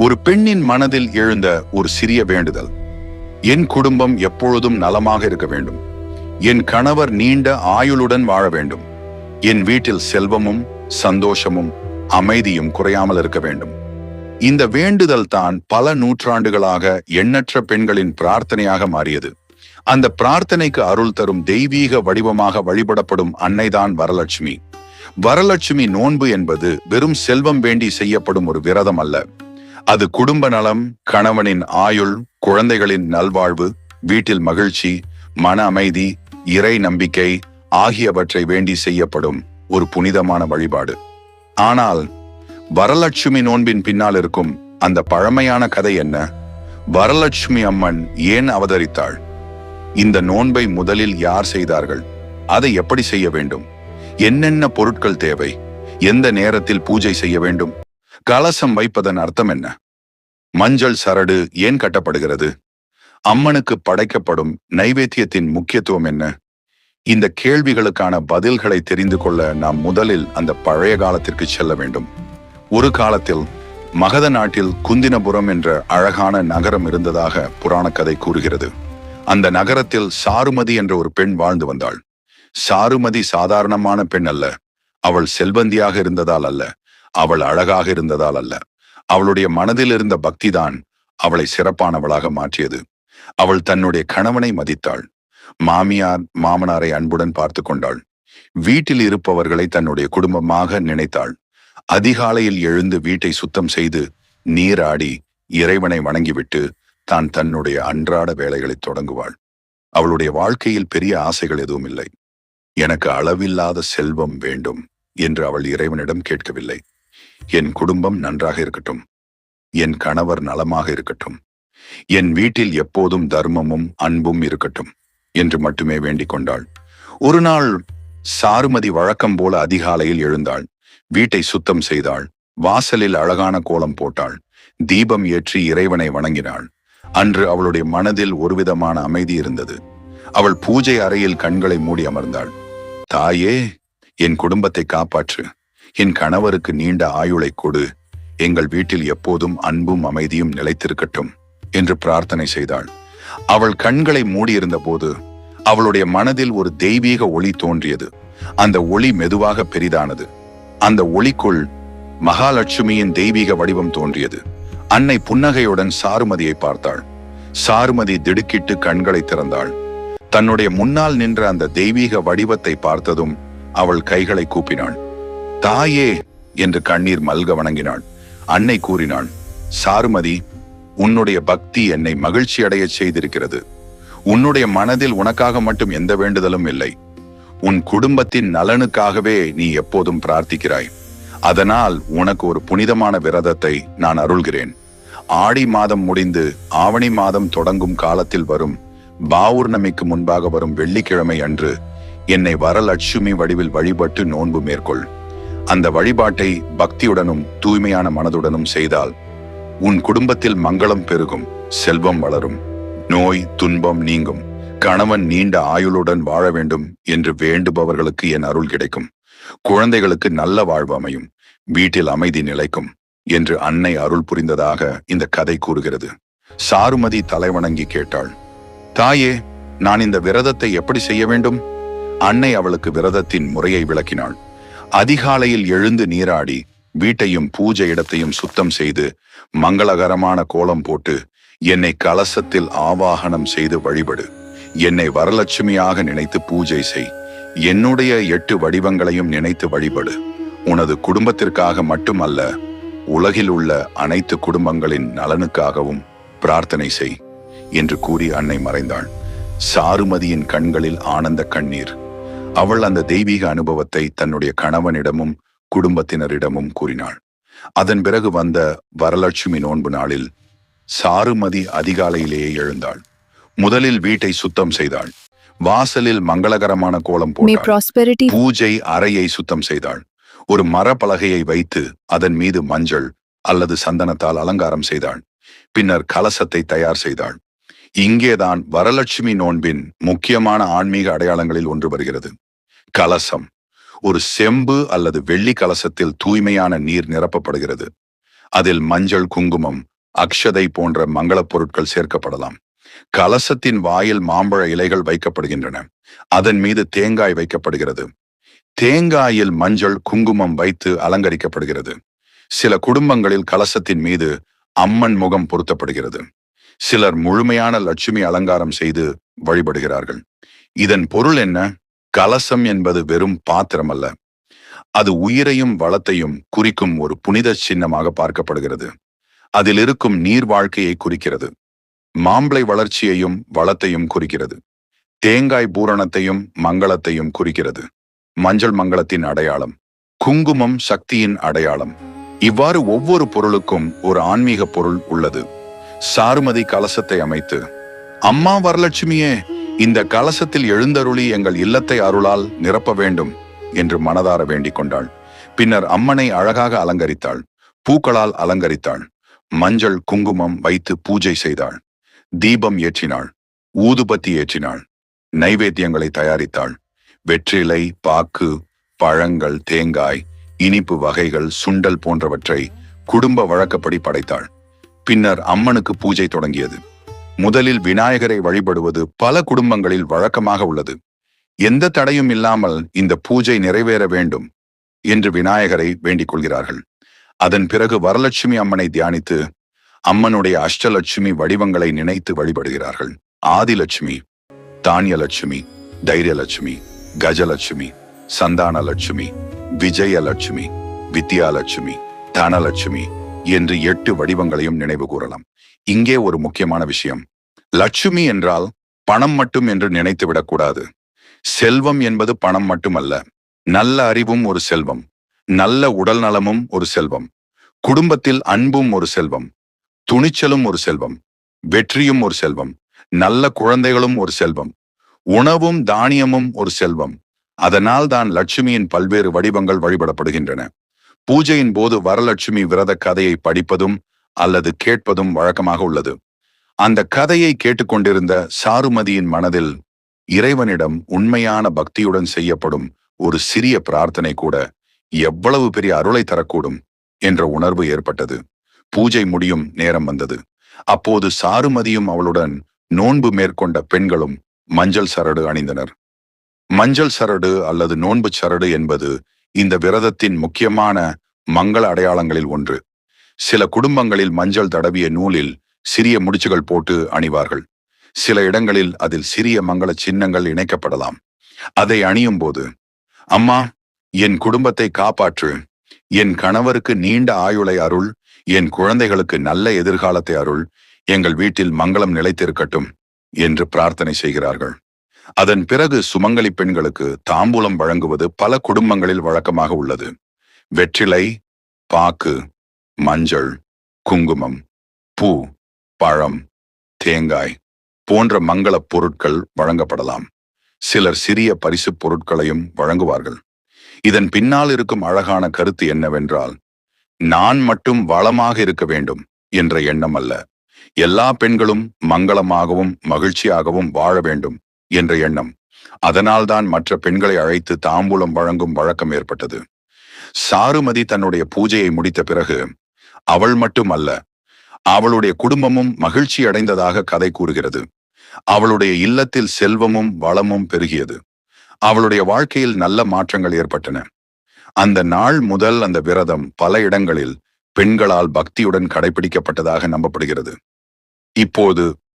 ஒரு பெண்ணின் மனதில் எழுந்த ஒரு சிறிய வேண்டுதல். என் குடும்பம் எப்பொழுதும் நலமாக இருக்க வேண்டும். என் கணவர் நீண்ட ஆயுளுடன் வாழ வேண்டும். என் வீட்டில் செல்வமும் சந்தோஷமும் அமைதியும் குறையாமல் இருக்க வேண்டும். இந்த வேண்டுதல் தான் பல நூற்றாண்டுகளாக எண்ணற்ற பெண்களின் பிரார்த்தனையாக மாறியது. அந்த பிரார்த்தனைக்கு அருள் தரும் தெய்வீக வடிவமாக வழிபடப்படும் அன்னைதான் வரலட்சுமி. வரலட்சுமி நோன்பு என்பது வெறும் செல்வம் வேண்டி செய்யப்படும் ஒரு விரதம் அல்ல. அது குடும்ப நலம், கணவனின் ஆயுள், குழந்தைகளின் நல்வாழ்வு, வீட்டில் மகிழ்ச்சி, மன அமைதி, இறை நம்பிக்கை ஆகியவற்றை வேண்டி செய்யப்படும் ஒரு புனிதமான வழிபாடு. ஆனால் வரலட்சுமி நோன்பின் பின்னால் இருக்கும் அந்த பழமையான கதை என்ன? வரலட்சுமி அம்மன் ஏன் அவதரித்தாள்? இந்த நோன்பை முதலில் யார் செய்தார்கள்? அதை எப்படி செய்ய வேண்டும்? என்னென்ன பொருட்கள் தேவை? எந்த நேரத்தில் பூஜை செய்ய வேண்டும்? கலசம் வைப்பதன் அர்த்தம் என்ன? மஞ்சள் சரடு ஏன் கட்டப்படுகிறது? அம்மனுக்கு படைக்கப்படும் நைவேத்தியத்தின் முக்கியத்துவம் என்ன? இந்த கேள்விகளுக்கான பதில்களை தெரிந்து கொள்ள நாம் முதலில் அந்த பழைய காலத்திற்கு செல்ல வேண்டும். ஒரு காலத்தில் மகத நாட்டில் குந்தினபுரம் என்ற அழகான நகரம் இருந்ததாக புராண கதை கூறுகிறது. அந்த நகரத்தில் சாருமதி என்ற ஒரு பெண் வாழ்ந்து வந்தாள். சாருமதி சாதாரணமான பெண் அல்ல. அவள் செல்வந்தியாக இருந்ததால் அல்ல, அவள் அழகாக இருந்ததால் அல்ல. அவளுடைய மனதில் இருந்த பக்திதான் அவளை சிறப்பானவளாக மாற்றியது. அவள் தன்னுடைய கணவனை மதித்தாள். மாமியார் மாமனாரை அன்புடன் பார்த்து கொண்டாள். வீட்டில் இருப்பவர்களை தன்னுடைய குடும்பமாக நினைத்தாள். அதிகாலையில் எழுந்து வீட்டை சுத்தம் செய்து நீராடி இறைவனை வணங்கிவிட்டு தான் தன்னுடைய அன்றாட வேலைகளை தொடங்குவாள். அவளுடைய வாழ்க்கையில் பெரிய ஆசைகள் எதுவும் இல்லை. எனக்கு அளவில்லாத செல்வம் வேண்டும் என்று அவள் இறைவனிடம் கேட்கவில்லை. என் குடும்பம் நன்றாக இருக்கட்டும், என் கணவர் நலமாக இருக்கட்டும், என் வீட்டில் எப்போதும் தர்மமும் அன்பும் இருக்கட்டும் என்று மட்டுமே வேண்டிக் கொண்டாள். ஒரு நாள் சாருமதி வழக்கம் போல அதிகாலையில் எழுந்தாள். வீட்டை சுத்தம் செய்தாள். வாசலில் அழகான கோலம் போட்டாள். தீபம் ஏற்றி இறைவனை வணங்கினாள். அன்று அவளுடைய மனதில் ஒருவிதமான அமைதி இருந்தது. அவள் பூஜை அறையில் கண்களை மூடி அமர்ந்தாள். தாயே, என் குடும்பத்தை காப்பாற்று. என் கணவருக்கு நீண்ட ஆயுளை கொடு. எங்கள் வீட்டில் எப்போதும் அன்பும் அமைதியும் நிலைத்திருக்கட்டும் என்று பிரார்த்தனை செய்தாள். அவள் கண்களை மூடியிருந்த போது அவளுடைய மனதில் ஒரு தெய்வீக ஒளி தோன்றியது. அந்த ஒளி மெதுவாக பெரிதானது. அந்த ஒளிக்குள் மகாலட்சுமியின் தெய்வீக வடிவம் தோன்றியது. அன்னை புன்னகையுடன் சாருமதியை பார்த்தாள். சாருமதி திடுக்கிட்டு கண்களை திறந்தாள். தன்னுடைய முன்னால் நின்ற அந்த தெய்வீக வடிவத்தை பார்த்ததும் அவள் கைகளை கூப்பினாள். தாயே என்று கண்ணீர் மல்க வணங்கினாள். அன்னை கூறினாள், சாருமதி, உன்னுடைய பக்தி என்னை மகிழ்ச்சி அடைய செய்திருக்கிறது. உன்னுடைய மனதில் உனக்காக மட்டும் எந்த வேண்டுதலும் இல்லை. உன் குடும்பத்தின் நலனுக்காகவே நீ எப்போதும் பிரார்த்திக்கிறாய். அதனால் உனக்கு ஒரு புனிதமான விரதத்தை நான் அருள்கிறேன். ஆடி மாதம் முடிந்து ஆவணி மாதம் தொடங்கும் காலத்தில் வரும் பௌர்ணமிக்கு முன்பாக வரும் வெள்ளிக்கிழமை அன்று என்னை வரலட்சுமி வடிவில் வழிபட்டு நோன்பு மேற்கொள். அந்த வழிபாட்டை பக்தியுடனும் தூய்மையான மனதுடனும் செய்தால் உன் குடும்பத்தில் மங்களம் பெருகும், செல்வம் வளரும், நோய் துன்பம் நீங்கும், கணவன் நீண்ட ஆயுளுடன் வாழ வேண்டும் என்று வேண்டுபவர்களுக்கு என் அருள் கிடைக்கும், குழந்தைகளுக்கு நல்ல வாழ்வு அமையும், வீட்டில் அமைதி நிலைக்கும் என்று அன்னை அருள் புரிந்ததாக இந்த கதை கூறுகிறது. சாருமதி தலைவணங்கி கேட்டாள், தாயே, நான் இந்த விரதத்தை எப்படி செய்ய வேண்டும்? அன்னை அவளுக்கு விரதத்தின் முறையை விளக்கினாள். அதிகாலையில் எழுந்து நீராடி வீட்டையும் பூஜை இடத்தையும் சுத்தம் செய்து மங்களகரமான கோலம் போட்டு என்னை கலசத்தில் ஆவாகனம் செய்து வழிபடு. என்னை வரலட்சுமியாக நினைத்து பூஜை செய். என்னுடைய 8 வடிவங்களையும் நினைத்து வழிபடு. உனது குடும்பத்திற்காக மட்டுமல்ல, உலகில் உள்ள அனைத்து குடும்பங்களின் நலனுக்காகவும் பிரார்த்தனை செய் என்று கூறி அன்னை மறைந்தாள். சாருமதியின் கண்களில் ஆனந்த கண்ணீர். அவள் அந்த தெய்வீக அனுபவத்தை தன்னுடைய கணவனிடமும் குடும்பத்தினரிடமும் கூறினாள். அதன் பிறகு வந்த வரலட்சுமி நோன்பு நாளில் சாருமதி அதிகாலையிலேயே எழுந்தாள். முதலில் வீட்டை சுத்தம் செய்தாள். வாசலில் மங்களகரமான கோலம் போட்டாள். பூஜை அறையை சுத்தம் செய்தாள். ஒரு மரப்பலகையை வைத்து அதன் மீது மஞ்சள் அல்லது சந்தனத்தால் அலங்காரம் செய்தாள். பின்னர் கலசத்தை தயார் செய்தாள். இங்கேதான் வரலட்சுமி நோன்பின் முக்கியமான ஆன்மீக அடையாளங்களில் ஒன்று வருகிறது. கலசம். ஒரு செம்பு அல்லது வெள்ளி கலசத்தில் தூய்மையான நீர் நிரப்பப்படுகிறது. அதில் மஞ்சள், குங்குமம் அக்ஷதை போன்ற மங்களப் பொருட்கள் சேர்க்கப்படலாம். கலசத்தின் வாயில் மாம்பழ இலைகள் வைக்கப்படுகின்றன. அதன் மீது தேங்காய் வைக்கப்படுகிறது. தேங்காயில் மஞ்சள் குங்குமம் வைத்து அலங்கரிக்கப்படுகிறது. சில குடும்பங்களில் கலசத்தின் மீது அம்மன் முகம் பொருத்தப்படுகிறது. சிலர் முழுமையான லட்சுமி அலங்காரம் செய்து வழிபடுகிறார்கள். இதன் பொருள் என்ன? கலசம் என்பது வெறும் பாத்திரம் அல்ல. அது உயிரையும் வளத்தையும் குறிக்கும் ஒரு புனித சின்னமாக பார்க்கப்படுகிறது. அதில் இருக்கும் நீர் வாழ்க்கையை குறிக்கிறது. மாம்பழை வளர்ச்சியையும் வளத்தையும் குறிக்கிறது. தேங்காய் பூரணத்தையும் மங்களத்தையும் குறிக்கிறது. மஞ்சள் மங்களத்தின் அடையாளம். குங்குமம் சக்தியின் அடையாளம். இவ்வாறு ஒவ்வொரு பொருளுக்கும் ஒரு ஆன்மீக பொருள் உள்ளது. சாருமதி கலசத்தை அமைத்து, அம்மா வரலட்சுமியே, இந்த கலசத்தில் எழுந்தருளி எங்கள் இல்லத்தை அருளால் நிரப்ப வேண்டும் என்று மனதார வேண்டிக் கொண்டாள். பின்னர் அம்மனை அழகாக அலங்கரித்தாள். பூக்களால் அலங்கரித்தாள். மஞ்சள் குங்குமம் வைத்து பூஜை செய்தாள். தீபம் ஏற்றினாள். ஊதுபத்தி ஏற்றினாள். நைவேத்தியங்களை தயாரித்தாள். வெற்றிலை, பாக்கு, பழங்கள், தேங்காய், இனிப்பு வகைகள், சுண்டல் போன்றவற்றை குடும்ப வழக்கப்படி படைத்தாள். பின்னர் அம்மனுக்கு பூஜை தொடங்கியது. முதலில் விநாயகரை வழிபடுவது பல குடும்பங்களில் வழக்கமாக உள்ளது. எந்த தடையும் இல்லாமல் இந்த பூஜை நிறைவேற வேண்டும் என்று விநாயகரை வேண்டிக் கொள்கிறார்கள். அதன் பிறகு வரலட்சுமி அம்மனை தியானித்து அம்மனுடைய அஷ்டலட்சுமி வடிவங்களை நினைத்து வழிபடுகிறார்கள். ஆதிலட்சுமி, தானியலட்சுமி, தைரியலட்சுமி, கஜலட்சுமி, சந்தானலட்சுமி, விஜயலட்சுமி, வித்யாலட்சுமி, தனலட்சுமி என்று 8 வடிவங்களையும் நினைவு கூறலாம். இங்கே ஒரு முக்கியமான விஷயம். லட்சுமி என்றால் பணம் மட்டும் என்று நினைத்து விடக்கூடாது. செல்வம் என்பது பணம் மட்டுமல்ல. நல்ல அறிவும் ஒரு செல்வம். நல்ல உடல் நலமும் ஒரு செல்வம். குடும்பத்தில் அன்பும் ஒரு செல்வம். துணிச்சலும் ஒரு செல்வம். வெற்றியும் ஒரு செல்வம். நல்ல குழந்தைகளும் ஒரு செல்வம். உணவும் தானியமும் ஒரு செல்வம். அதனால் தான் லட்சுமியின் பல்வேறு வடிவங்கள் வழிபடப்படுகின்றன. பூஜையின் போது வரலட்சுமி விரத கதையை படிப்பதும் அல்லது கேட்பதும் வழக்கமாக உள்ளது. அந்த கதையை கேட்டுக்கொண்டிருந்த சாருமதியின் மனதில் இறைவனிடம் உண்மையான பக்தியுடன் செய்யப்படும் ஒரு சிறிய பிரார்த்தனை கூட எவ்வளவு பெரிய அருளை தரக்கூடும் என்ற உணர்வு ஏற்பட்டது. பூஜை முடியும் நேரம் வந்தது. அப்போது சாருமதியும் அவளுடன் நோன்பு மேற்கொண்ட பெண்களும் மஞ்சள் சரடு அணிந்தனர். மஞ்சள் சரடு அல்லது நோன்பு சரடு என்பது இந்த விரதத்தின் முக்கியமான மங்கள அடையாளங்களில் ஒன்று. சில குடும்பங்களில் மஞ்சள் தடவிய நூலில் சிறிய முடிச்சுகள் போட்டு அணிவார்கள். சில இடங்களில் அதில் சிறிய மங்கள சின்னங்கள் இணைக்கப்படலாம். அதை அணியும் போது, அம்மா, என் குடும்பத்தை காப்பாற்று, என் கணவருக்கு நீண்ட ஆயுளை அருள், என் குழந்தைகளுக்கு நல்ல எதிர்காலத்தை அருள், எங்கள் வீட்டில் மங்களம் நிலைத்திருக்கட்டும் என்று பிரார்த்தனை செய்கிறார்கள். அதன் பிறகு சுமங்கலி பெண்களுக்கு தாம்பூலம் வழங்குவது பல குடும்பங்களில் வழக்கமாக உள்ளது. வெற்றிலை, பாக்கு, மஞ்சள், குங்குமம், பூ, பழம், தேங்காய் போன்ற மங்கள பொருட்கள் வழங்கப்படலாம். சிலர் சிறிய பரிசு பொருட்களையும் வழங்குவார்கள். இதன் பின்னால் இருக்கும் அழகான கருத்து என்னவென்றால், நான் மட்டும் வளமாக இருக்க வேண்டும் என்ற எண்ணம் அல்ல, எல்லா பெண்களும் மங்களமாகவும் மகிழ்ச்சியாகவும் வாழ வேண்டும் என்ற எண்ணம். அதனால்தான் மற்ற பெண்களை அழைத்து தாம்பூலம் வழங்கும் வழக்கம் ஏற்பட்டது. சாருமதி தன்னுடைய பூஜையை முடித்த பிறகு அவள் மட்டும் அல்ல, அவளுடைய குடும்பமும் மகிழ்ச்சி அடைந்ததாக கதை கூறுகிறது. அவளுடைய இல்லத்தில் செல்வமும் வளமும் பெருகியது. அவளுடைய வாழ்க்கையில் நல்ல மாற்றங்கள் ஏற்பட்டன. அந்த நாள் முதல் அந்த விரதம் பல இடங்களில் பெண்களால் பக்தியுடன் கடைபிடிக்கப்பட்டதாக நம்பப்படுகிறது. இப்போது